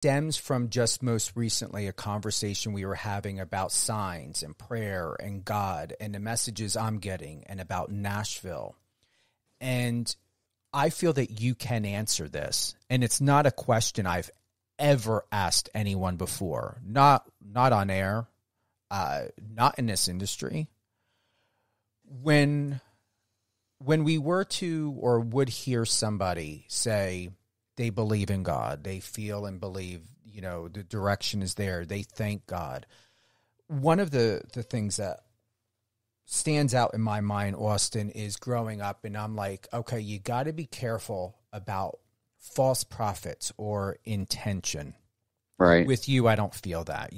stems from just most recently a conversation we were having about signs and prayer and God and the messages I'm getting and about Nashville. And I feel that you can answer this. And it's not a question I've ever asked anyone before. Not on air, not in this industry. When we were to or would hear somebody say they believe in God, they feel and believe, the direction is there, they thank God. One of the things that stands out in my mind, Austin, is growing up and I'm like, okay, you got to be careful about false prophets or intention. Right. With you, I don't feel that.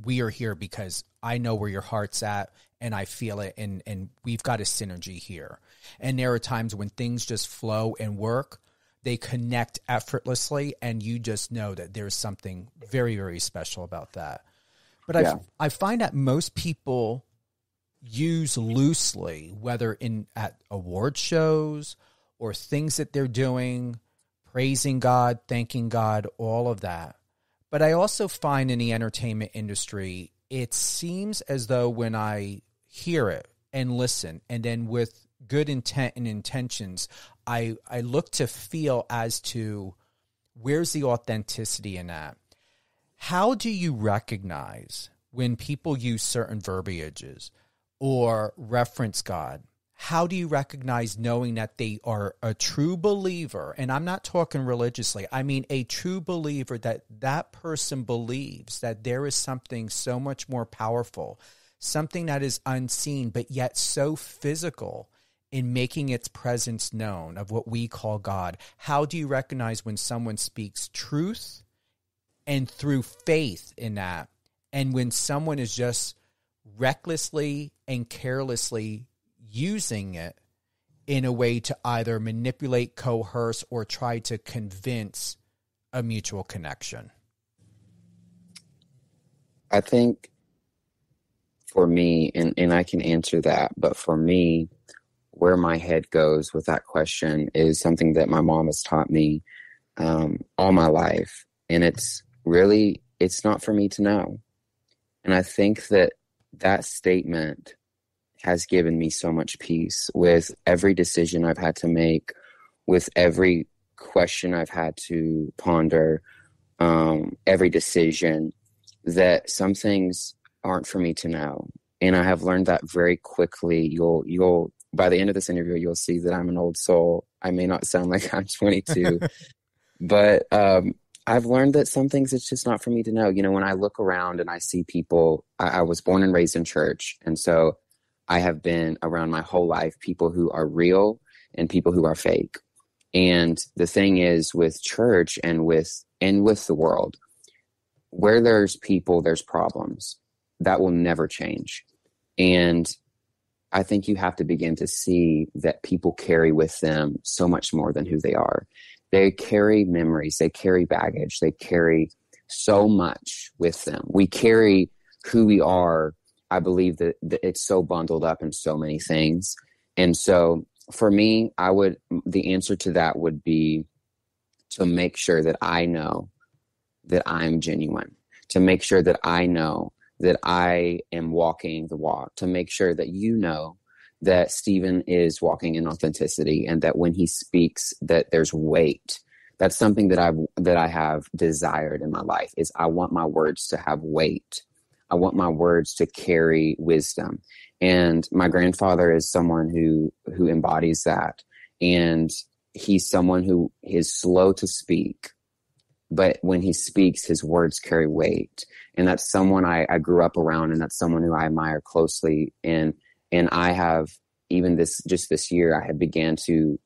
We are here because I know where your heart's at and I feel it, and we've got a synergy here. And there are times when things just flow and work, they connect effortlessly, and you just know that there's something very, very special about that. But I find that most people use loosely, whether at award shows or things that they're doing, praising God, thanking God, all of that. But I also find in the entertainment industry, it seems as though when I hear it and listen, and then with good intent and intentions, I look to feel as to where's the authenticity in that. How do you recognize when people use certain verbiages or reference God? How do you recognize knowing that they are a true believer? And I'm not talking religiously. I mean a true believer, that person believes that there is something so much more powerful, something that is unseen, but yet so physical in making its presence known, of what we call God. How do you recognize when someone speaks truth and through faith in that, and when someone is just recklessly and carelessly using it in a way to either manipulate, coerce, or try to convince a mutual connection? I think for me, and I can answer that, but for me, where my head goes with that question is something that my mom has taught me all my life. And it's not for me to know. And I think that statement has given me so much peace with every decision I've had to make, with every question I've had to ponder, every decision, that some things aren't for me to know. And I have learned that very quickly. You'll by the end of this interview, you'll see that I'm an old soul. I may not sound like I'm 22, but I've learned that some things it's just not for me to know. When I look around and I see people, I was born and raised in church. And so I have been around my whole life, people who are real and people who are fake. And the thing is, with church and with the world, where there's people, there's problems. That will never change. And I think you have to begin to see that people carry with them so much more than who they are. They carry memories, they carry baggage, they carry so much with them. We carry who we are. I believe that it's so bundled up in so many things. And so for me, the answer to that would be to make sure that I know that I'm genuine, to make sure that I know that I am walking the walk, to make sure that that Steven is walking in authenticity, and that when he speaks, that there's weight. That's something that I have desired in my life, is I want my words to have weight. I want my words to carry wisdom. And my grandfather is someone who embodies that. And he's someone who is slow to speak, but when he speaks, his words carry weight. And that's someone I grew up around, and that's someone who I admire closely. And I have, even this year, I have began to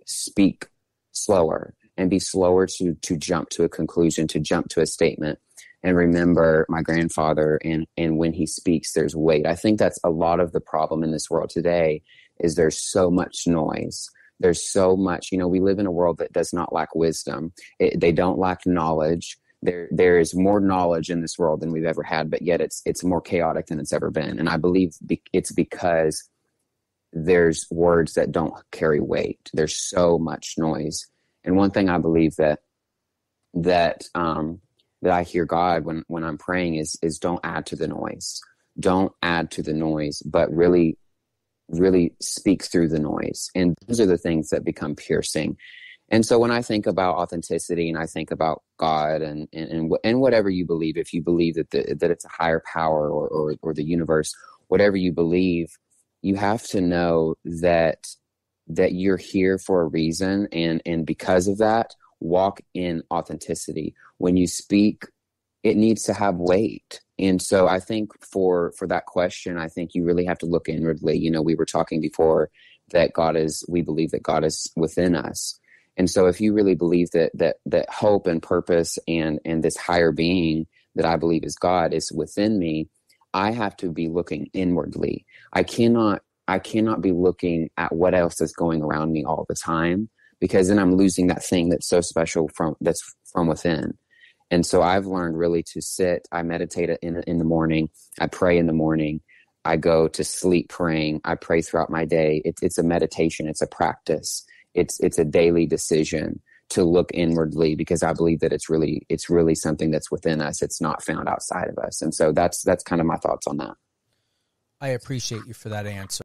speak slower and be slower to jump to a conclusion, to jump to a statement, and remember my grandfather. And when he speaks, there's weight. I think that's a lot of the problem in this world today, is there's so much noise. There's so much, we live in a world that does not lack wisdom. They don't lack knowledge. There is more knowledge in this world than we've ever had, but yet it's more chaotic than it's ever been. And I believe it's because there's words that don't carry weight. There's so much noise. And one thing I believe that that I hear God when I'm praying is don't add to the noise. Don't add to the noise, but really, really speak through the noise. And those are the things that become piercing. And so when I think about authenticity and I think about God and whatever you believe, if you believe that it's a higher power or the universe, whatever you believe, you have to know that you're here for a reason. And because of that, walk in authenticity. When you speak, it needs to have weight. And so I think for that question, I think you really have to look inwardly. You know, we were talking before that we believe that God is within us. And so if you really believe that hope and purpose and this higher being that I believe is God is within me, I have to be looking inwardly. I cannot be looking at what else is going around me all the time, because then I'm losing that thing that's so special that's from within. And so I've learned really to sit. I meditate in the morning. I pray in the morning. I go to sleep praying. I pray throughout my day. It's a meditation. It's a practice. It's a daily decision to look inwardly, because I believe that it's really something that's within us. It's not found outside of us. And so that's kind of my thoughts on that. I appreciate you for that answer.